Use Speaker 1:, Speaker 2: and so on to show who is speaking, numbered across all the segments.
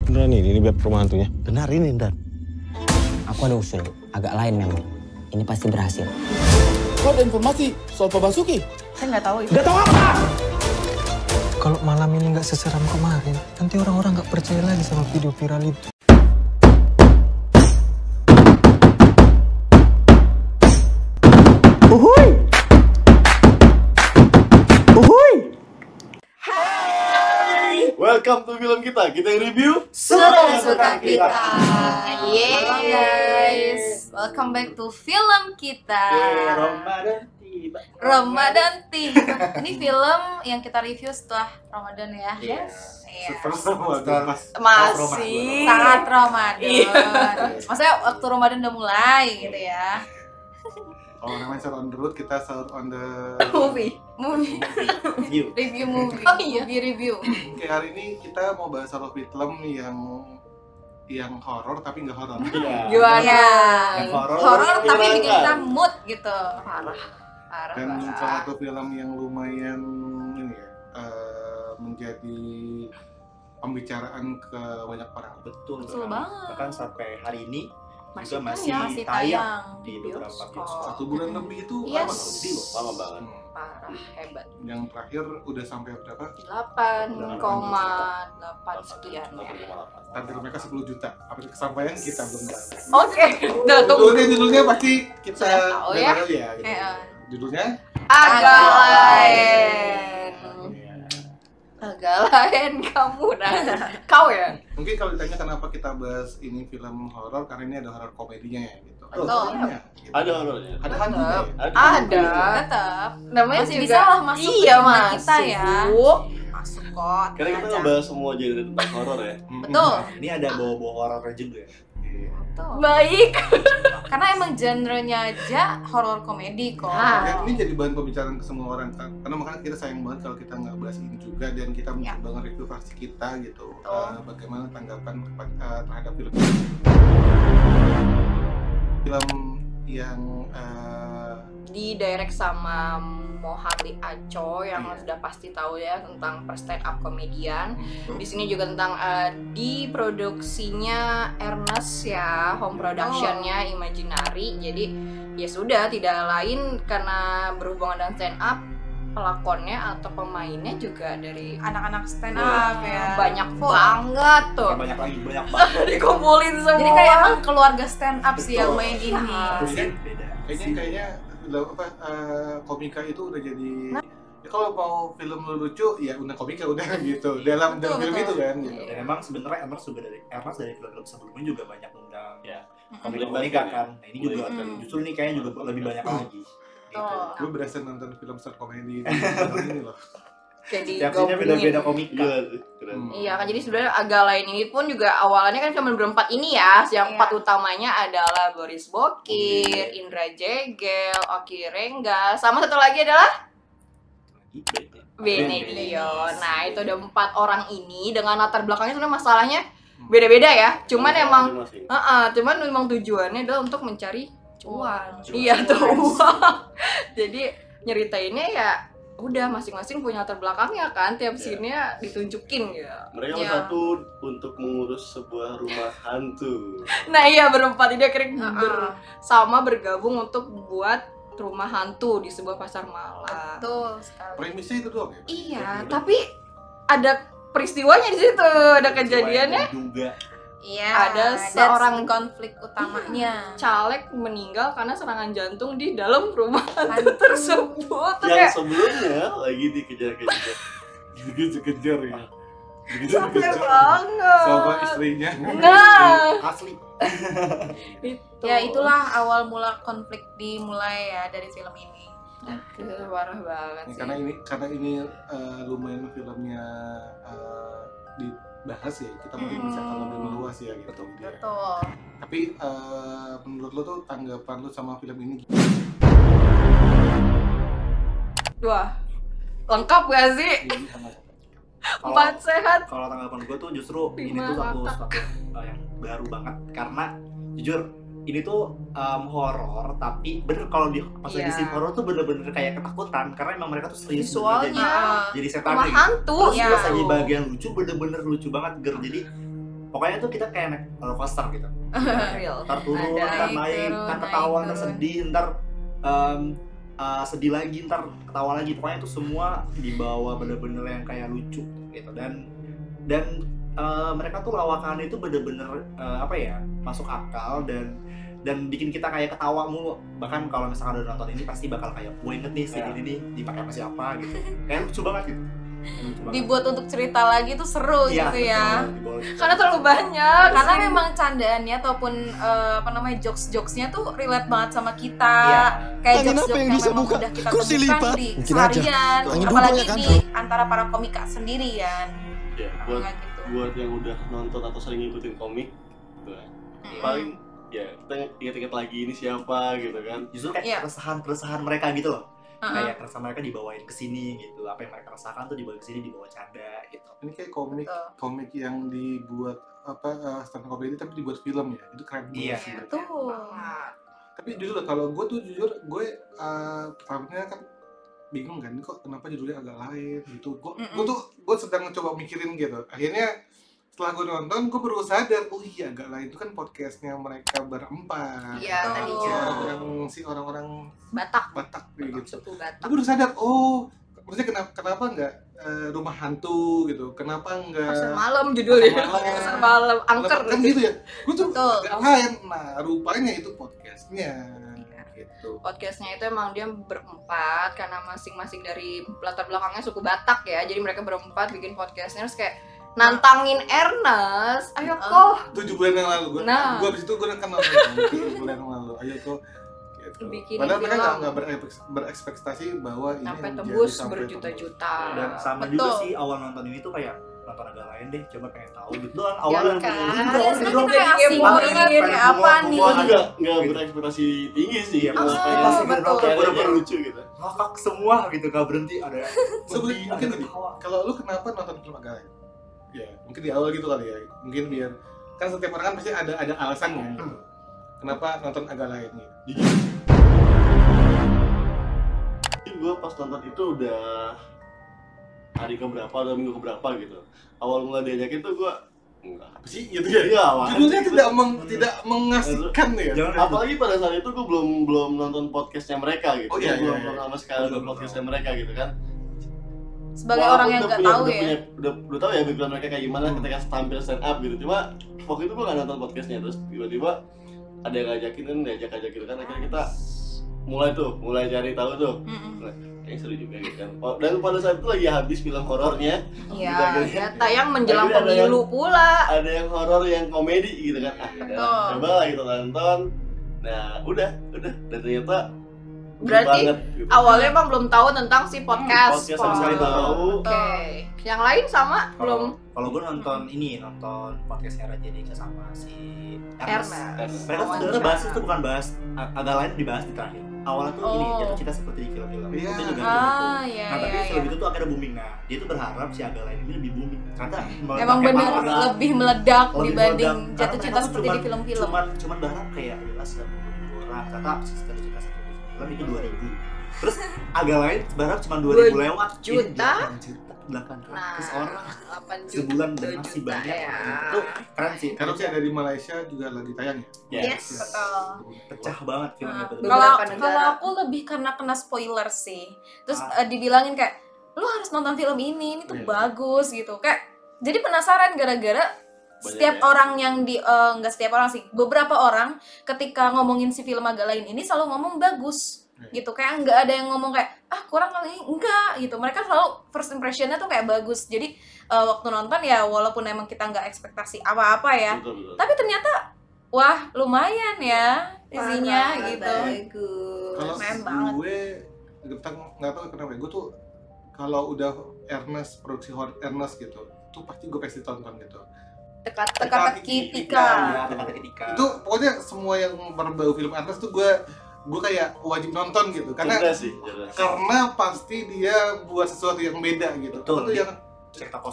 Speaker 1: Beneran ini beb rumah hantunya?
Speaker 2: Benar ini, Dan.
Speaker 3: Aku ada usul, agak lain memang. Ini pasti berhasil.
Speaker 4: Kau ada informasi soal Pak Basuki?
Speaker 5: Saya nggak tahu itu.
Speaker 4: Nggak tahu apa?
Speaker 6: Kalau malam ini nggak seseram kemarin, nanti orang-orang nggak percaya lagi sama video viral itu.
Speaker 4: Uhuy! Uhuy!
Speaker 2: Welcome to film kita yang review
Speaker 5: Suka kita. Yeay guys, welcome back to film kita. Ramadan tiba. Ini film yang kita review setelah Ramadan ya.
Speaker 2: Yes.
Speaker 5: Iya.
Speaker 2: Masih
Speaker 5: Sangat Ramadan. Maksudnya waktu Ramadan udah mulai gitu ya.
Speaker 7: Kalau namanya Sahur on the Road, kita sahur on the
Speaker 5: Movie. Review movie. Oh iya, review.
Speaker 7: Oke, hari ini kita mau bahas satu film yang horor tapi nggak horor.
Speaker 5: Gimana?
Speaker 2: Yang horor,
Speaker 5: Horor tapi bikin
Speaker 2: menyenangkan.
Speaker 5: kita mood gitu. Parah.
Speaker 7: Dan salah satu film yang lumayan ini ya, menjadi pembicaraan ke banyak orang.
Speaker 2: Betul
Speaker 5: banget.
Speaker 2: Bahkan sampai hari ini
Speaker 5: Masih
Speaker 2: juga
Speaker 5: masih tayang
Speaker 2: di beberapa bioskop.
Speaker 7: 1 bulan lebih itu
Speaker 5: Yes.
Speaker 7: lama loh.
Speaker 2: Lama banget.
Speaker 5: Parah, hebat.
Speaker 7: Yang terakhir udah sampai berapa?
Speaker 5: 8,8 sekian ya.
Speaker 7: Target mereka 10 juta. Apa itu kesampaian kita belum tahu.
Speaker 5: Oke, udah tunggu.
Speaker 7: Judulnya pasti kita
Speaker 5: Sudah tahu
Speaker 7: udah
Speaker 5: ya?
Speaker 7: tahu ya. Gitu. Judulnya
Speaker 5: Agak lain. Agak lain kamu dah. Kau ya?
Speaker 7: mungkin kalau ditanya kenapa kita bahas ini film horor, karena ini ada horor komedinya ya gitu. Ada
Speaker 5: Betul.
Speaker 7: horornya, gitu.
Speaker 2: Ada horornya.
Speaker 7: Ada hantunya ya?
Speaker 5: Ada. Tetap. Namanya
Speaker 8: Masih
Speaker 5: juga
Speaker 8: bisa lah masuk
Speaker 5: iya,
Speaker 8: ke tema
Speaker 5: masuk.
Speaker 8: kita ya.
Speaker 5: Masuk kok.
Speaker 2: Karena kita ngebahas semua genre tentang horor ya.
Speaker 5: Betul.
Speaker 2: Ini ada bawa-bawa horornya juga ya.
Speaker 7: Iya.
Speaker 5: Betul.
Speaker 8: Baik.
Speaker 5: Karena emang genrenya aja horor komedi kok.
Speaker 7: Ya, ini jadi bahan pembicaraan ke semua orang kan. Karena makanya kita sayang banget kalau kita nggak bahas ini juga, dan kita
Speaker 5: Ya.
Speaker 7: mencoba nge-review versi kita gitu.
Speaker 5: Betul.
Speaker 7: Bagaimana tanggapan terhadap film yang
Speaker 8: Didirect sama Moharli Aco yang
Speaker 7: Iya.
Speaker 8: sudah pasti tahu ya tentang stand up komedian. Di sini juga tentang diproduksinya Ernest ya, home productionnya Imaginary. Jadi ya sudah, tidak lain karena berhubungan dengan stand up, pelakonnya atau pemainnya juga dari
Speaker 5: Anak-anak stand up ya.
Speaker 8: banyak banget tuh.
Speaker 2: Banyak banget.
Speaker 8: Dikumpulin semua.
Speaker 5: Jadi kayak emang keluarga stand up sih yang main ini.
Speaker 2: Terus kan beda.
Speaker 7: kayaknya komika itu udah jadi ya, kalau mau film lucu ya udah komika udah gitu dalam
Speaker 5: Betul,
Speaker 7: film
Speaker 5: betul.
Speaker 7: itu kan gitu.
Speaker 2: Dan emang sebenarnya Ernest dari film-film sebelumnya juga banyak undang
Speaker 9: Ya.
Speaker 2: komika kan. Nah ini juga
Speaker 5: Mm.
Speaker 2: justru ini kayaknya juga lebih banyak lagi. Gitu.
Speaker 5: Oh.
Speaker 7: Gue berasa nonton film star komedi di tahun ini loh.
Speaker 8: Kayak
Speaker 2: Setiap scene-nya beda-beda komika.
Speaker 9: Keren.
Speaker 8: Iya kan, jadi sebenarnya agak lain ini pun juga awalnya kan cuma berempat ini ya. Yang
Speaker 5: Iya.
Speaker 8: 4 utamanya adalah Boris Bokir, Indra Jegel, Oki Rengga, sama satu lagi adalah Benedio. Nah itu ada 4 orang ini dengan latar belakangnya sebenarnya masalahnya beda-beda ya. Cuman emang, cuman memang tujuannya adalah untuk mencari cuan. Iya tuh uang. Jadi nyeritainnya ya udah masing-masing punya latar belakangnya kan, tiap scene-nya ditunjukin ya.
Speaker 9: Mereka
Speaker 5: Ya.
Speaker 9: bersatu untuk mengurus sebuah rumah hantu.
Speaker 8: Nah iya berempat ini akhirnya
Speaker 5: Heeh.
Speaker 8: sama bergabung untuk buat rumah hantu di sebuah pasar malam.
Speaker 5: Betul sekali.
Speaker 7: Premisnya itu doang ya?
Speaker 8: Iya, tapi ada peristiwanya di situ, ada kejadiannya.
Speaker 2: juga.
Speaker 5: Iya.
Speaker 8: Ada
Speaker 5: that's
Speaker 8: seorang-
Speaker 5: konflik utamanya.
Speaker 8: Caleg meninggal karena serangan jantung di dalam rumah hantu tersebut. Tuh
Speaker 9: Yang
Speaker 8: kayak
Speaker 9: sebelumnya lagi dikejar-kejar.
Speaker 7: Dikejar ya.
Speaker 8: capek banget.
Speaker 7: Sama istrinya.
Speaker 8: Nah,
Speaker 2: Asli.
Speaker 8: itu.
Speaker 5: Ya itulah awal mula konflik dimulai ya dari film ini.
Speaker 8: Aduh, parah banget
Speaker 7: Ya,
Speaker 8: sih.
Speaker 7: karena ini lumayan filmnya dibahas ya, kita mungkin bisa kalau lebih meluas ya gitu. Ya.
Speaker 5: Betul.
Speaker 7: Tapi menurut lo tuh tanggapan lo sama film ini
Speaker 8: Wah, lengkap gak sih? Empat sehat.
Speaker 2: Kalau tanggapan gue tuh justru ini tuh
Speaker 8: Lima
Speaker 2: satu yang baru banget karena jujur ini tuh horor tapi bener kalau di pas lagi
Speaker 8: Iya.
Speaker 2: scene horor tuh bener-bener kayak ketakutan karena emang mereka tuh serius
Speaker 8: Visualnya
Speaker 2: jadi setan
Speaker 8: rumah
Speaker 2: gitu.
Speaker 8: hantu
Speaker 2: Terus
Speaker 8: ya.
Speaker 2: pas lagi bagian lucu bener-bener lucu banget jadi pokoknya tuh kita kayak naik roller coaster gitu.
Speaker 8: Real.
Speaker 2: Ntar turun,
Speaker 8: Ada.
Speaker 2: ntar naik,
Speaker 5: turun,
Speaker 2: ntar
Speaker 5: naik,
Speaker 2: ketawa, ntar
Speaker 5: turun.
Speaker 2: sedih, ntar sedih lagi, ntar ketawa lagi. Pokoknya itu semua dibawa bener-bener yang kayak lucu gitu. Dan mereka tuh lawakannya itu bener-bener masuk akal dan bikin kita kayak ketawa mulu. Bahkan kalau misalkan udah nonton ini pasti bakal kayak gue inget nih scene ini nih dipakai sama siapa gitu. Kayak lucu banget gitu. Lucu banget.
Speaker 5: Dibuat untuk cerita lagi tuh seru
Speaker 2: Iya,
Speaker 5: gitu ya.
Speaker 2: betul, dibawa cerita.
Speaker 8: Karena terlalu banyak.
Speaker 5: Karena memang candaannya ataupun jokes-jokesnya tuh relate banget sama kita.
Speaker 2: Iya.
Speaker 5: Kayak
Speaker 6: Angin apa
Speaker 5: jokes-jokes
Speaker 6: yang
Speaker 5: yang
Speaker 6: bisa
Speaker 5: memang
Speaker 6: buka?
Speaker 5: udah kita
Speaker 6: Kursi
Speaker 5: temukan
Speaker 6: lipat.
Speaker 5: di
Speaker 6: Mungkin aja.
Speaker 5: keseharian,
Speaker 6: Angin
Speaker 5: apalagi
Speaker 6: double ya kan?
Speaker 5: di antara para komika sendirian.
Speaker 9: Ya, buat
Speaker 5: Kayak gitu.
Speaker 9: buat yang udah nonton atau sering ngikutin komik gitu kan. Paling ya kita inget-inget lagi ini siapa gitu kan.
Speaker 2: Justru kayak
Speaker 5: Iya.
Speaker 2: keresahan mereka gitu loh.
Speaker 5: Heeh.
Speaker 2: Kayak keresahan mereka dibawain ke sini gitu. Apa yang mereka rasakan tuh dibawa ke sini, dibawa canda gitu.
Speaker 7: Ini kayak
Speaker 5: Betul.
Speaker 7: komik yang dibuat stand up comedy tapi dibuat film ya. Itu keren
Speaker 2: Iya.
Speaker 7: banget sih.
Speaker 5: Tuh.
Speaker 7: Tapi jujur kalau gue pertamanya kan bingung kan, ini kok kenapa judulnya agak lain gitu. Gue sedang coba mikirin gitu. Akhirnya setelah gue nonton, gue baru sadar, oh iya agak lain itu kan podcastnya mereka berempat.
Speaker 8: Iya, tadinya.
Speaker 7: Si orang-orang
Speaker 8: Batak.
Speaker 7: gitu.
Speaker 8: Suku Batak.
Speaker 7: Gue baru sadar, oh maksudnya kenapa nggak rumah hantu gitu? Kenapa nggak
Speaker 8: Pasar malam judulnya.
Speaker 7: Pasar malam.
Speaker 8: Pasar malam angker
Speaker 7: kan gitu ya? Gue tuh
Speaker 5: Betul.
Speaker 7: agak lain. Nah rupanya itu podcastnya. Gitu.
Speaker 8: Podcastnya itu emang dia berempat karena masing-masing dari latar belakangnya suku Batak ya, jadi mereka berempat bikin podcastnya terus kayak nantangin Ernest, ayo kok
Speaker 7: 7 bulan yang lalu
Speaker 8: Nah.
Speaker 7: gue abis itu gue udah kenal 7 bulan yang lalu, ayo kok gitu.
Speaker 8: Bikinin
Speaker 7: Padahal mereka
Speaker 8: film.
Speaker 7: nggak berekspektasi bahwa ini
Speaker 8: sampai
Speaker 7: menjadi
Speaker 8: tembus
Speaker 7: sampai
Speaker 8: berjuta-juta.
Speaker 2: Dan sama
Speaker 5: Betul.
Speaker 2: juga sih awal nonton ini tuh kayak nonton agak lain deh, coba pengen tahu gitu doang awalnya.
Speaker 8: kan?
Speaker 5: Terus
Speaker 8: Jadi
Speaker 5: kita kayak asing
Speaker 8: kepo
Speaker 5: banget
Speaker 8: nih,
Speaker 5: kayak apa nih.
Speaker 9: Gua juga nggak berekspektasi tinggi sih.
Speaker 2: Iya,
Speaker 9: Cuma
Speaker 2: pas
Speaker 9: kayak
Speaker 2: pas
Speaker 5: betul.
Speaker 2: nonton
Speaker 9: kayak
Speaker 2: bener-bener
Speaker 9: lucu gitu.
Speaker 2: ngakak semua gitu, gak berhenti ada sedih, ada
Speaker 7: mungkin
Speaker 2: ketawa.
Speaker 7: kalau lu kenapa nonton film agak lain? Ya mungkin di awal gitu kali ya, mungkin biar kan setiap orang kan pasti ada alasannya gitu. Kenapa nonton agak lain gitu?
Speaker 9: Jadi gue pas nonton itu udah hari keberapa atau minggu keberapa gitu. Awal mulai diajakin tuh gue enggak apa sih gitu ya. Iya,
Speaker 7: Judulnya tidak mengasihkan ya.
Speaker 2: Jangan
Speaker 9: apalagi pada saat itu gue belum nonton podcastnya mereka gitu.
Speaker 7: Oh, iya,
Speaker 9: Gua
Speaker 7: iya,
Speaker 9: belum
Speaker 7: iya.
Speaker 9: sama sekali nonton podcastnya mereka gitu kan.
Speaker 5: Sebagai
Speaker 9: Walaupun
Speaker 5: orang yang
Speaker 9: udah
Speaker 5: nggak
Speaker 9: punya-
Speaker 5: tahu
Speaker 9: udah
Speaker 5: ya.
Speaker 9: punya- udah tahu ya background mereka kayak gimana ketika tampil stand up gitu. Cuma waktu itu gue nggak nonton podcastnya, terus tiba-tiba ada yang ngajakin kan, diajak gitu kan, akhirnya kita mulai cari tahu tuh. Kayaknya seru juga gitu kan. Dan pada saat itu lagi habis film horornya.
Speaker 8: Iya,
Speaker 9: Akhirnya-
Speaker 8: dia tayang menjelang
Speaker 9: akhirnya ada
Speaker 8: pemilu pula.
Speaker 9: Ada yang horor yang komedi gitu kan.
Speaker 5: Betul.
Speaker 9: Coba lah kita tonton. Nah, udah dan ternyata
Speaker 8: Berarti
Speaker 9: banget, gitu.
Speaker 8: awalnya emang belum tahu tentang si podcast.
Speaker 9: Podcast sama sekali
Speaker 8: Pol.
Speaker 9: tahu.
Speaker 8: Oke. Yang lain sama belum?
Speaker 2: Kalau gue nonton podcastnya Raja Dika sama si Ernest.
Speaker 8: Ernest.
Speaker 2: Mereka sebenarnya bahas itu bukan bahas agak lain, dibahas di terakhir. Awalnya tuh ini
Speaker 5: Oh.
Speaker 2: jatuh cinta seperti di film-film.
Speaker 7: Iya.
Speaker 2: Itu juga
Speaker 5: Ah,
Speaker 2: gitu.
Speaker 5: iya,
Speaker 2: Nah tapi
Speaker 5: iya,
Speaker 2: film
Speaker 5: iya.
Speaker 2: itu tuh akhirnya booming. Nah dia tuh berharap si agak lain ini lebih booming. Karena
Speaker 5: Emang bener lebih meledak
Speaker 2: Lebih
Speaker 5: dibanding
Speaker 2: meledak.
Speaker 5: jatuh
Speaker 2: Karena
Speaker 5: cinta
Speaker 2: mereka
Speaker 5: seperti
Speaker 2: cuman-
Speaker 5: di film-film.
Speaker 2: Cuman berharap kayak jelas dan orang. Ternyata jatuh cinta seperti di film itu 2000. Terus agak lain berharap cuma 2000 lewat. Ini
Speaker 8: juta?
Speaker 2: 8 juta. 8
Speaker 8: Nah,
Speaker 2: ratus orang
Speaker 8: 8 juta.
Speaker 2: sebulan dan
Speaker 8: 2
Speaker 2: masih
Speaker 8: juta
Speaker 2: banyak.
Speaker 8: ya.
Speaker 2: Itu keren sih.
Speaker 7: Karena sih ada di Malaysia juga lagi tayang ya.
Speaker 8: Yes.
Speaker 5: Betul.
Speaker 2: Pecah banget filmnya
Speaker 5: Nah,
Speaker 2: itu.
Speaker 8: Beberapa
Speaker 5: Kalau
Speaker 8: negara.
Speaker 5: aku lebih karena kena spoiler sih. Terus dibilangin kayak lu harus nonton film ini tuh
Speaker 7: Iya.
Speaker 5: bagus gitu. Kayak jadi penasaran gara-gara setiap
Speaker 9: ya.
Speaker 5: orang yang enggak setiap orang sih, beberapa orang ketika ngomongin si film agak lain ini selalu ngomong bagus. Gitu, kayak nggak ada yang ngomong kayak kurang kali ini, enggak gitu. Mereka selalu first impressionnya tuh kayak bagus. Jadi waktu nonton ya walaupun emang kita nggak ekspektasi apa-apa ya,
Speaker 9: Betul.
Speaker 5: tapi ternyata wah lumayan ya isinya
Speaker 8: Parah,
Speaker 5: gitu.
Speaker 8: Bagus.
Speaker 7: Kalau
Speaker 5: Keren banget.
Speaker 7: gue nggak tahu kenapa ya, gue tuh kalau udah Ernest produksi Ernest gitu, tuh pasti gue pasti tonton gitu.
Speaker 5: Teka-teki
Speaker 2: Ya,
Speaker 5: Tika.
Speaker 2: teka-teki Tika.
Speaker 7: Itu pokoknya semua yang berbau film Ernest tuh gue kayak wajib nonton gitu
Speaker 9: Cerdas sih.
Speaker 7: karena pasti dia buat sesuatu yang beda gitu.
Speaker 2: Betul.
Speaker 7: Itu yang
Speaker 2: cerita toko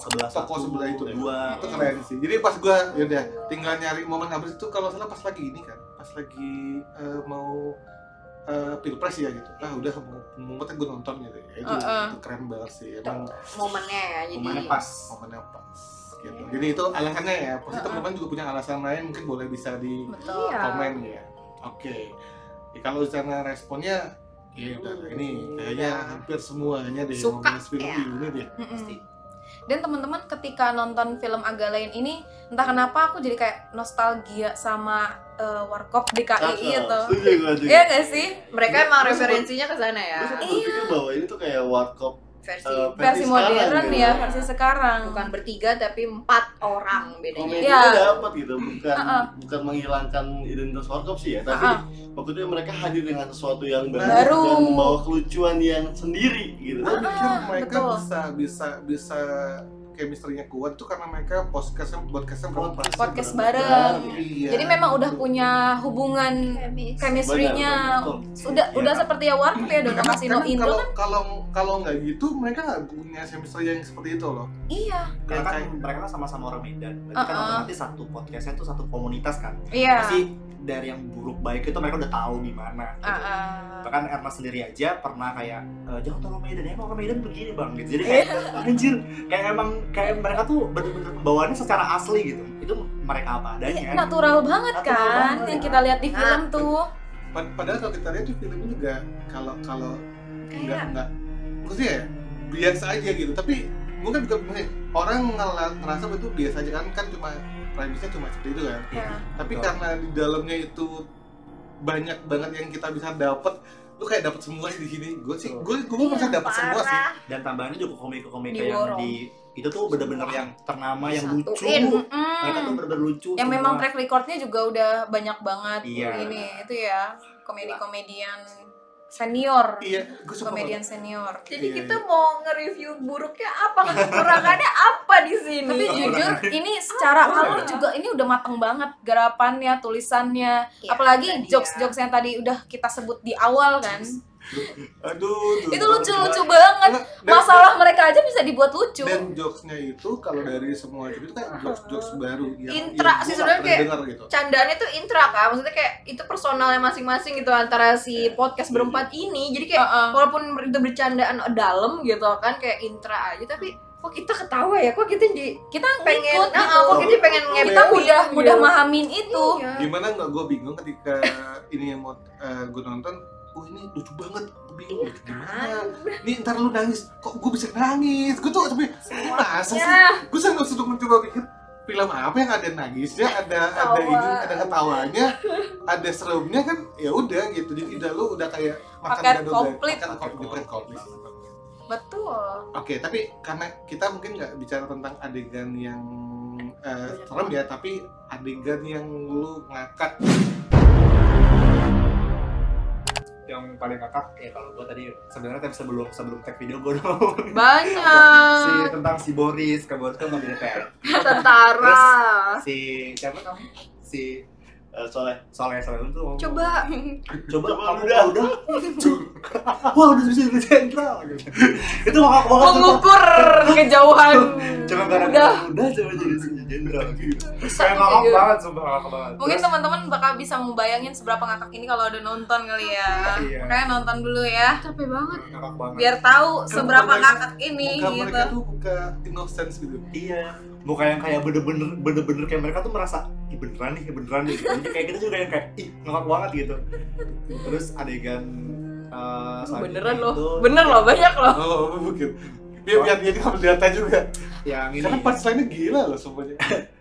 Speaker 2: sebelah
Speaker 7: itu
Speaker 2: dua.
Speaker 7: itu keren sih. Jadi pas gue yaudah tinggal nyari momen habis itu, kalau salah pas lagi ini kan, pas lagi mau pilpres ya gitu. Udah mau gue nonton gitu ya. Itu keren banget sih. Emang
Speaker 8: Momennya ya, jadi
Speaker 2: Momennya pas.
Speaker 7: momennya pas. gitu. Jadi itu alasannya ya. Pasti teman-teman juga punya alasan lain, mungkin boleh bisa di
Speaker 5: Betul.
Speaker 8: Iya.
Speaker 7: komen ya. Oke. Ya, kalau secara responnya ya udah ini kayaknya hampir semuanya deh
Speaker 8: Suka,
Speaker 7: ngomongin film
Speaker 8: ya.
Speaker 7: ini deh.
Speaker 2: Pasti.
Speaker 5: Dan teman-teman ketika nonton film Agak Lain ini, entah kenapa aku jadi kayak nostalgia sama Warkop DKI itu.
Speaker 9: Setuju gue juga.
Speaker 5: Iya gak sih?
Speaker 8: Mereka emang referensinya ke sana ya.
Speaker 9: Gue sempat berpikir bahwa ini tuh kayak Warkop
Speaker 8: Versi
Speaker 5: Versi
Speaker 9: sekarang
Speaker 5: modern
Speaker 9: gitu.
Speaker 5: ya, versi sekarang.
Speaker 8: bukan bertiga tapi 4 orang bedanya.
Speaker 9: Komedinya
Speaker 5: Iya.
Speaker 9: dapat gitu, bukan menghilangkan identitas Warkop sih ya, tapi waktu itu mereka hadir dengan sesuatu yang
Speaker 5: Baru.
Speaker 9: dan membawa kelucuan yang sendiri gitu.
Speaker 7: Gue pikir mereka
Speaker 5: betul.
Speaker 7: bisa chemistry-nya kuat tuh karena mereka podcastnya berempat.
Speaker 5: Podcast bareng.
Speaker 7: Iya.
Speaker 5: Jadi memang udah punya hubungan chemistry-nya.
Speaker 9: Benar,
Speaker 5: Udah
Speaker 2: Iya.
Speaker 5: seperti ya Warkop ya, Dono Kasino
Speaker 7: Kan
Speaker 5: Indo kan.
Speaker 7: kalau nggak gitu mereka nggak punya chemistry yang seperti itu loh.
Speaker 5: Iya.
Speaker 2: Karena kan
Speaker 7: Kayak-
Speaker 2: mereka kan sama-sama orang Medan. Berarti kan otomatis satu podcastnya tuh satu komunitas kan.
Speaker 5: Iya.
Speaker 2: Pasti dari yang buruk baik itu mereka udah tahu di mana. Gitu. Bahkan Erna sendiri aja pernah kayak jangan tolong Medan, emang orang Medan begini bang gitu. Jadi kayak anjir, kayak mereka tuh bener-bener bawaannya secara asli gitu. Itu mereka apa adanya.
Speaker 5: Natural banget
Speaker 2: Natural
Speaker 5: kan
Speaker 2: banget.
Speaker 5: yang kita lihat di film tuh.
Speaker 7: Padahal kalau kita lihat tuh filmnya juga kalau
Speaker 5: Kayak
Speaker 7: nggak maksudnya ya biasa aja gitu. Tapi mungkin juga orang ngerasa itu biasa aja kan cuma premisnya cuma seperti itu kan.
Speaker 5: ya.
Speaker 7: Tapi
Speaker 2: Betul.
Speaker 7: karena di dalamnya itu banyak banget yang kita bisa dapat, lu kayak dapat semua di sini. Gue bisa dapat semua sih.
Speaker 2: Dan tambahannya juga komika-komika
Speaker 8: Diborong.
Speaker 2: yang di itu tuh bener-bener yang ternama, yang lucu.
Speaker 8: Satuin.
Speaker 2: Mereka tuh bener-bener lucu.
Speaker 5: Yang
Speaker 2: semua.
Speaker 5: memang track recordnya juga udah banyak banget.
Speaker 2: Iya.
Speaker 5: Ini itu ya komedian senior.
Speaker 7: Iya, gue suka
Speaker 5: Komedian senior.
Speaker 8: Jadi
Speaker 7: Iya,
Speaker 8: kita
Speaker 7: iya.
Speaker 8: mau nge-review buruknya apa, kekurangannya apa di sini?
Speaker 5: Tapi jujur ini secara alur juga ini udah mateng banget garapannya, tulisannya,
Speaker 8: Iya,
Speaker 5: apalagi
Speaker 8: tadi
Speaker 5: jokes-jokes yang tadi udah kita sebut di awal kan.
Speaker 7: Aduh,
Speaker 5: Itu lucu-lucu banget. Masalah mereka aja bisa dibuat lucu.
Speaker 7: Dan jokesnya itu kalau dari semua itu kan jokes baru
Speaker 8: Intra
Speaker 7: gua
Speaker 8: sih
Speaker 7: nggak
Speaker 8: sebenarnya
Speaker 7: pernah
Speaker 8: kayak
Speaker 7: denger gitu.
Speaker 8: Candaannya tuh intra kan, maksudnya kayak itu personalnya masing-masing gitu antara si podcast berempat ini. Jadi kayak walaupun itu bercandaan dalam gitu kan kayak intra aja, tapi kok kita ketawa ya, kok kita pengen
Speaker 5: ngikut gitu.
Speaker 8: kok kita pengen
Speaker 5: Kita mudah mahamin itu.
Speaker 8: Iya.
Speaker 7: Gimana nggak gue bingung ketika ini yang mau gue nonton, ini lucu banget, gue bingung gimana nih ntar lu nangis, kok gue bisa nangis, gue tuh tapi masa sih, gue sedang mencoba pikir film apa yang ada nangisnya, ada ini, ada ketawanya, ada seremnya kan, ya udah gitu, jadi lu udah kayak makan
Speaker 5: Paket
Speaker 7: gado
Speaker 5: komplit.
Speaker 7: paket komplit.
Speaker 5: Betul.
Speaker 7: Oke, tapi karena kita mungkin nggak bicara tentang adegan yang serem ya, tapi adegan yang lu ngakak.
Speaker 2: Yang paling ngakak ya kalau gua tadi sebenarnya sebelum tag video gua udah
Speaker 8: Banyak
Speaker 2: tentang si Boris, kan Boris kan nggak PR.
Speaker 8: tentara.
Speaker 2: Si siapa kamu? Si
Speaker 9: Soleh.
Speaker 2: Soleh itu ngomong,
Speaker 8: Coba
Speaker 2: coba kamu udah wah udah bisa sentral gitu. Itu ngakak banget.
Speaker 8: mengukur kejauhan.
Speaker 2: Cuma gara-gara udah coba jadi jenderal gitu. Kayak ngakak banget, sumpah ngakak banget.
Speaker 5: Mungkin
Speaker 2: Terus,
Speaker 5: teman-teman bakal bisa membayangin seberapa ngakak ini kalau udah nonton kali ya.
Speaker 2: Iya.
Speaker 5: Makanya nonton dulu ya,
Speaker 8: Capek banget.
Speaker 2: ngakak banget.
Speaker 5: biar tahu seberapa
Speaker 7: mereka-
Speaker 5: ngakak ini
Speaker 7: Muka
Speaker 5: gitu.
Speaker 7: mereka tuh buka innocence gitu.
Speaker 2: Iya, muka yang kayak bener-bener kayak mereka tuh merasa ih beneran nih gitu. Jadi kayak kita juga yang kayak ih ngakak banget gitu. Terus adegan selanjutnya
Speaker 8: Beneran loh,
Speaker 2: itu
Speaker 8: bener loh, banyak loh.
Speaker 7: Oh, mungkin. Biar dia ngambil data juga.
Speaker 2: yang ini.
Speaker 7: Karena punchline-nya gila loh semuanya.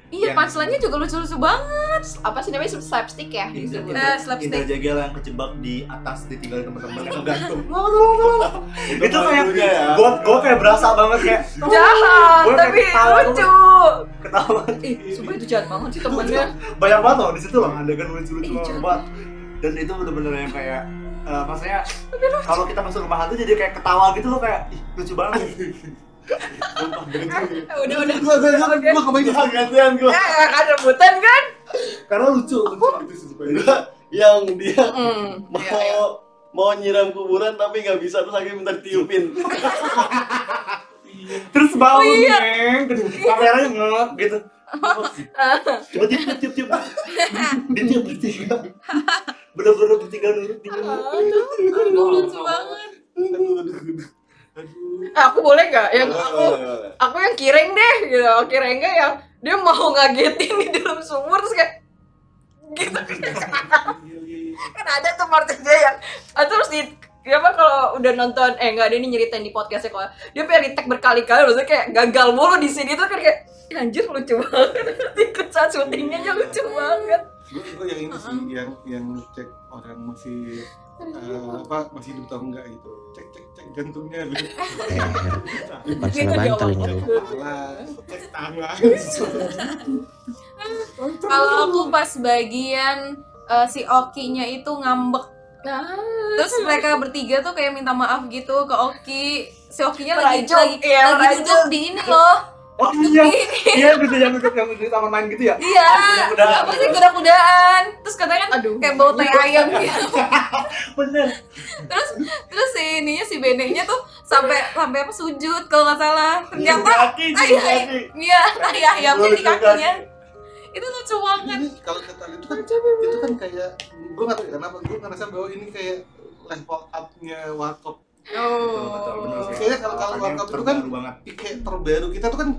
Speaker 5: Iya,
Speaker 2: Yang-
Speaker 5: punchline-nya juga lucu-lucu banget.
Speaker 8: Apa sih namanya, slapstick ya?
Speaker 2: Indra,
Speaker 8: disebut.
Speaker 5: slapstick.
Speaker 2: Indra Jagel yang kejebak di atas ditinggal teman-teman yang gantung.
Speaker 9: Itu
Speaker 2: kayak
Speaker 9: juga ya.
Speaker 2: Gua kayak berasa banget kayak
Speaker 8: Jahat,
Speaker 2: Gua kayak
Speaker 8: tapi
Speaker 2: ketawa
Speaker 8: lucu.
Speaker 2: ketawa.
Speaker 8: Ih, sumpah itu jahat banget sih temennya.
Speaker 2: Banyak banget loh di situ loh adegan lucu-lucu
Speaker 8: Ih,
Speaker 2: banget. Dan itu bener-bener yang kayak maksudnya kalau kita masuk rumah hantu jadi kayak ketawa gitu loh, kayak ih lucu banget. Sumpah, bener-bener.
Speaker 8: Udah.
Speaker 7: Gua kebayang
Speaker 9: Gantian gua.
Speaker 8: Ya, kan rebutan kan?
Speaker 2: Karena lucu gitu sih supaya.
Speaker 9: Yang dia
Speaker 8: Iya, iya.
Speaker 9: mau nyiram kuburan tapi nggak bisa, terus akhirnya minta ditiupin.
Speaker 2: Terus bangun neng, kameranya ngek gitu. Coba tiup. Ditiup bertiga. Bener-bener bertiga nurut dia.
Speaker 5: Lucu banget.
Speaker 7: Aduh.
Speaker 8: Aku boleh nggak? Yang
Speaker 9: Boleh.
Speaker 8: aku yang Kireng deh gitu. Kirengga yang dia mau ngagetin di dalam sumur terus kayak gitu. Kan ada tuh partnya yang terus di apa kalau udah nonton enggak dia ini nyeritain di podcastnya kalau dia pengen retake berkali-kali maksudnya kayak gagal mulu di sini tuh kan kayak ya, anjir lucu banget. Ikut saat syutingnya aja lucu banget.
Speaker 7: Gue yang ini sih yang cek orang masih masih hidup atau enggak gitu. Cek jantungnya gitu.
Speaker 3: Bukan bantal ini.
Speaker 7: Kepala, cek tangan.
Speaker 5: Kalau aku pas bagian si Oki-nya itu ngambek. Terus mereka bertiga tuh kayak minta maaf gitu ke Oki. Si Oki-nya lagi duduk di ini loh.
Speaker 2: Oh iya gitu yang di taman main gitu ya?
Speaker 5: Iya. Apa sih kuda-kudaan? Terus katanya kan kayak bau tai ayam gitu.
Speaker 2: Bener.
Speaker 5: Terus si ininya si Beneknya tuh sampai apa sujud kalau nggak salah. Ternyata iya ayamnya di kakinya. Itu lucu banget.
Speaker 7: Ini kalau kata itu kan kayak gue nggak tahu kenapa gue ngerasa bahwa ini kayak level up-nya Warkop.
Speaker 2: Betul, bener sih.
Speaker 7: Kayaknya kalau Warkop itu kan
Speaker 2: banget.
Speaker 7: kayak terbaru kita tuh kan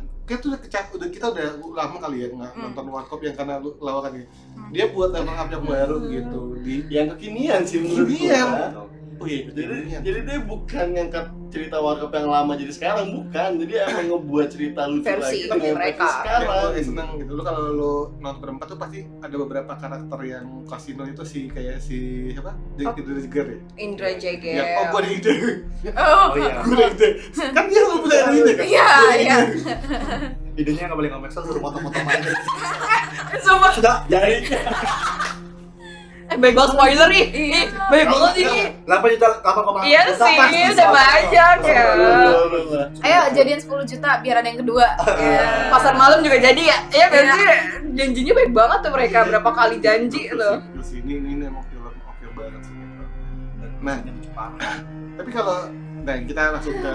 Speaker 7: kita udah lama kali ya nggak nonton Warkop yang karena lawakan ya. Dia buat level up yang baru gitu di
Speaker 9: Yang kekinian sih menurut
Speaker 7: Kekinian.
Speaker 9: gua.
Speaker 7: oh iya
Speaker 9: Jadi dia bukan ngangkat cerita Warkop yang lama jadi sekarang, bukan. Jadi emang ngebuat cerita lucu
Speaker 8: Versi
Speaker 9: lagi dengan
Speaker 8: mereka.
Speaker 9: versi sekarang.
Speaker 7: gue seneng gitu. Lu kalau lu nonton berempat tuh pasti ada beberapa karakter yang kasino itu kayak si siapa? Indra Jagger ya?
Speaker 8: Indra Jagger.
Speaker 7: Ya, oh gue ada ide.
Speaker 5: Oh
Speaker 2: iya.
Speaker 7: Gue ada ide. Kan dia lu punya ide kan?
Speaker 5: iya.
Speaker 2: Idenya nggak boleh ngomong suruh foto-foto main.
Speaker 8: Sumpah.
Speaker 2: Sudah jadi.
Speaker 8: Baik banget spoiler nih. Baik banget ini.
Speaker 2: 8 juta, 8,8
Speaker 8: Iya
Speaker 2: juta
Speaker 8: sih,
Speaker 2: pasti
Speaker 8: udah banyak ya.
Speaker 5: Ayo jadian 10 juta biar ada yang kedua. Ya.
Speaker 8: Pasar malam juga jadi ya. Iya berarti janjinya baik banget tuh mereka berapa kali janji loh.
Speaker 7: Ini emang film oke banget sih. Nah, tapi kalau kita langsung ke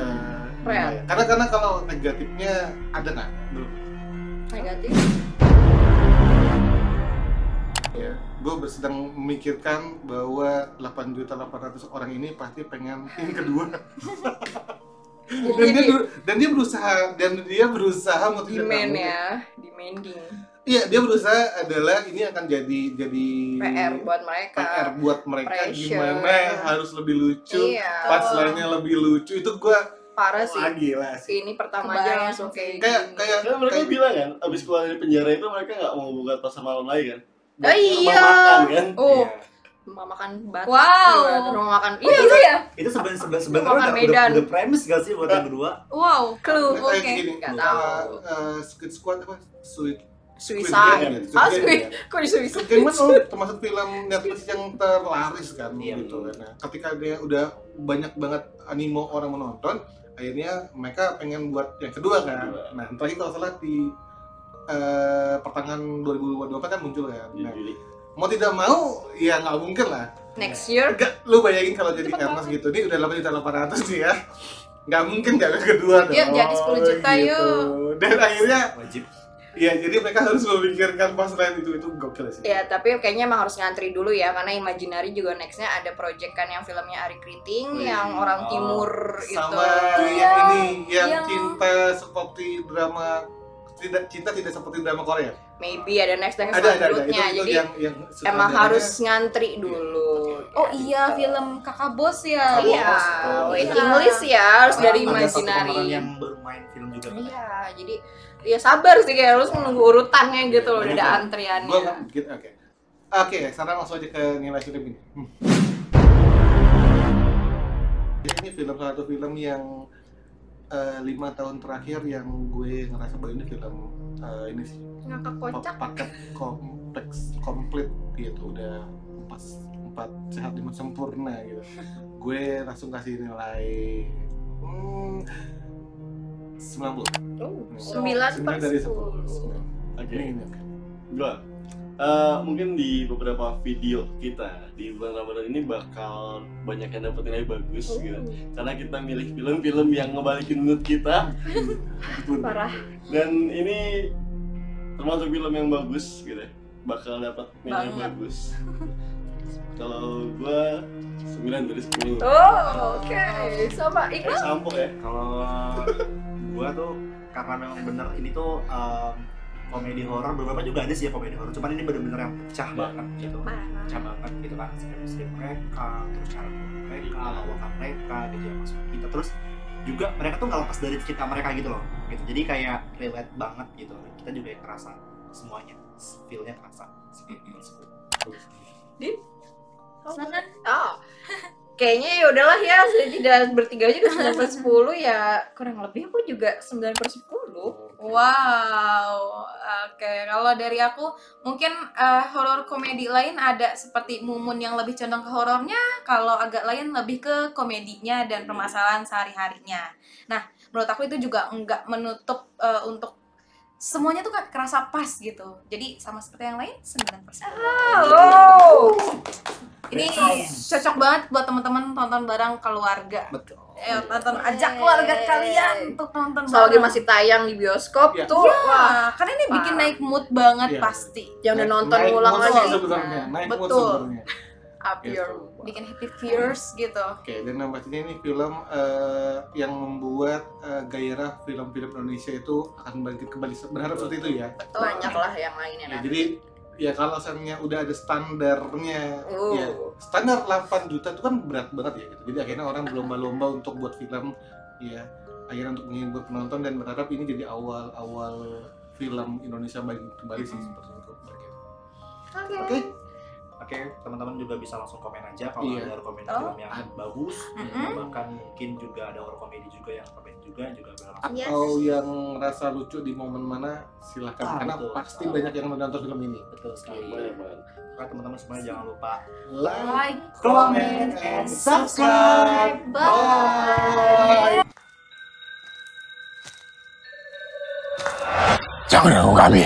Speaker 8: Real.
Speaker 7: karena kalau negatifnya ada nggak? Belum.
Speaker 8: Negatif.
Speaker 7: Ya, gue sedang memikirkan bahwa 8.800.000 orang ini pasti pengen yang kedua. dan dia berusaha untuk
Speaker 8: Demand ya, demanding.
Speaker 7: Iya, dia berusaha adalah ini akan jadi
Speaker 8: PR buat mereka.
Speaker 7: PR buat mereka
Speaker 8: Pressure.
Speaker 7: gimana harus lebih lucu,
Speaker 8: Iya.
Speaker 7: punchline-nya lebih lucu. Itu gue
Speaker 8: Parah sih.
Speaker 7: gila sih.
Speaker 8: Ini pertama
Speaker 5: Kebayang
Speaker 8: aja langsung
Speaker 5: sih.
Speaker 8: kayak
Speaker 9: Karena mereka bilang kan, abis keluar dari penjara itu mereka nggak mau buka pasar malam lagi kan?
Speaker 8: Oh iya.
Speaker 9: Makan kan?
Speaker 8: Oh,
Speaker 2: Iya.
Speaker 8: mau makan batu.
Speaker 5: Wow.
Speaker 8: Mau makan. Iya itu ya.
Speaker 2: Itu sebenarnya
Speaker 8: Makan Medan.
Speaker 2: udah premis gak sih buat yang kedua?
Speaker 5: Wow, clue.
Speaker 7: Kayak
Speaker 5: Oke.
Speaker 7: gini,
Speaker 8: Nggak tahu.
Speaker 7: Squid Squad apa?
Speaker 8: Suicide. Ah, Squid. Kok di Suicide?
Speaker 7: Game termasuk film Netflix yang terlaris kan
Speaker 2: Iya,
Speaker 7: gitu
Speaker 2: betul.
Speaker 7: kan. Nah, ketika dia udah banyak banget animo orang menonton, akhirnya mereka pengen buat yang kedua kan. Nah, terakhir kalau salah di pertengahan 2024 kan muncul kan. Nah, mau tidak mau ya nggak mungkin lah.
Speaker 8: Next year.
Speaker 7: Enggak, lu bayangin kalau jadi Ernest gitu, ini udah 8.800.000 nih ya. Nggak mungkin nggak ke kedua dong.
Speaker 5: Yuk, jadi 10 juta,
Speaker 7: gitu.
Speaker 5: yuk.
Speaker 7: Dan akhirnya
Speaker 2: Wajib.
Speaker 7: ya jadi mereka harus memikirkan pas lain itu gokil sih.
Speaker 8: Ya, tapi kayaknya emang harus ngantri dulu ya, karena Imaginary juga nextnya ada project kan yang filmnya Ari Kriting, yang orang timur itu.
Speaker 7: Sama
Speaker 5: Iya,
Speaker 7: yang ini yang
Speaker 5: yang-
Speaker 7: cinta seperti drama cinta tidak seperti drama Korea.
Speaker 8: Maybe ada next
Speaker 7: Ada
Speaker 8: selanjutnya,
Speaker 7: itu
Speaker 8: jadi
Speaker 7: yang
Speaker 8: emang
Speaker 7: sutradaranya-
Speaker 8: harus ngantri dulu.
Speaker 5: Oh iya, film Kakak Bos ya.
Speaker 8: Iya,
Speaker 2: Oh,
Speaker 8: wait,
Speaker 5: iya.
Speaker 8: English ya, harus dari
Speaker 2: Ada satu pemeran
Speaker 8: Imaginary.
Speaker 2: yang baru main film juga.
Speaker 8: Iya, jadi ya sabar sih kayak harus menunggu urutannya gitu loh, udah ada
Speaker 7: Gua
Speaker 8: antriannya.
Speaker 7: gitu, oke, sekarang langsung aja ke nilai film ini. Ini salah satu film yang 5 tahun terakhir yang gue ngerasa bahwa ini film ini sih
Speaker 5: Ngakak kocak.
Speaker 7: paket kompleks komplit gitu, udah 4 sehat 5 sempurna gitu. Gue langsung kasih nilai 90.
Speaker 8: Oh,
Speaker 7: 9
Speaker 8: 9/10.
Speaker 7: dari 10.
Speaker 9: Oke.
Speaker 7: Ini.
Speaker 9: Gua mungkin di beberapa video kita di bulan Ramadan ini bakal banyak yang dapat nilai bagus gitu. Karena kita milih film-film yang ngebalikin mood kita.
Speaker 8: Parah.
Speaker 9: Dan ini termasuk film yang bagus gitu. Bakal dapat nilai
Speaker 5: Banget.
Speaker 9: bagus. Kalau gua 9 dari 10.
Speaker 8: Oh, oke. Sama
Speaker 9: Kayak
Speaker 8: Iqbal?
Speaker 9: sampo ya.
Speaker 2: Kalau gua tuh karena memang bener ini tuh komedi horor, beberapa juga ada sih ya komedi horor, cuman ini bener-bener yang pecah banget gitu, pecah banget gitu kan, skrip mereka, terus cara mereka, lawakan mereka, dia masuk kita, terus juga mereka tuh nggak lepas dari cerita mereka gitu loh, gitu, jadi kayak relate banget gitu, kita juga yang kerasa semuanya, feel-nya kerasa.
Speaker 5: Sangat.
Speaker 8: Oh. Kayaknya ya udahlah ya, saya tidak bertiga aja ke 9/10 ya, kurang lebih aku juga 9/10.
Speaker 5: Wow, oke. Kalau dari aku mungkin horor komedi lain ada seperti Mumun yang lebih condong ke horornya, kalau agak lain lebih ke komedinya dan permasalahan sehari-harinya. Nah, menurut aku itu juga enggak menutup untuk semuanya tuh kerasa pas gitu. Jadi sama seperti yang lain 9%.
Speaker 8: Halo.
Speaker 5: Ini cocok banget buat teman-teman tonton bareng keluarga.
Speaker 2: Betul.
Speaker 5: Tonton ajak keluarga kalian untuk nonton
Speaker 8: Selagi
Speaker 5: bareng.
Speaker 8: masih tayang di bioskop
Speaker 7: Ya.
Speaker 8: tuh, wah,
Speaker 5: Wah, karena ini bikin naik mood banget
Speaker 7: Iya.
Speaker 5: pasti.
Speaker 8: yang udah nonton
Speaker 7: Naik
Speaker 8: ulang
Speaker 7: mood
Speaker 8: lagi.
Speaker 7: sebenarnya, naik mood
Speaker 5: Betul.
Speaker 7: sebenarnya.
Speaker 8: Up
Speaker 7: Gitu.
Speaker 8: your
Speaker 5: Bikin happy fears gitu.
Speaker 7: Oke, dan yang pastinya ini film yang membuat gairah film-film Indonesia itu akan bangkit kembali. Berharap seperti itu ya.
Speaker 8: banyak lah yang lainnya
Speaker 7: Ya,
Speaker 8: nanti.
Speaker 7: jadi ya kalau misalnya udah ada standarnya,
Speaker 8: Oh.
Speaker 7: ya standar 8 juta itu kan berat banget ya gitu. Jadi akhirnya orang berlomba-lomba untuk buat film, ya akhirnya untuk menghibur penonton dan berharap ini jadi awal film Indonesia bangkit kembali sih seperti itu. Oke.
Speaker 2: Oke, teman-teman juga bisa langsung komen aja kalau
Speaker 7: Iya.
Speaker 2: ada rekomendasi
Speaker 5: Oh.
Speaker 2: film yang bagus,
Speaker 5: Mm-mm.
Speaker 2: bahkan mungkin juga ada horror komedi juga yang komen juga bisa langsung.
Speaker 5: Yes.
Speaker 7: Atau yang rasa lucu di momen mana silahkan, karena
Speaker 2: betul.
Speaker 7: pasti banyak yang menonton film ini.
Speaker 2: Betul sekali.
Speaker 9: Banyak banget.
Speaker 2: Oke, teman-teman semuanya jangan lupa
Speaker 5: Like,
Speaker 2: comment, and subscribe.
Speaker 5: Bye.
Speaker 4: Jangan ganggu kami.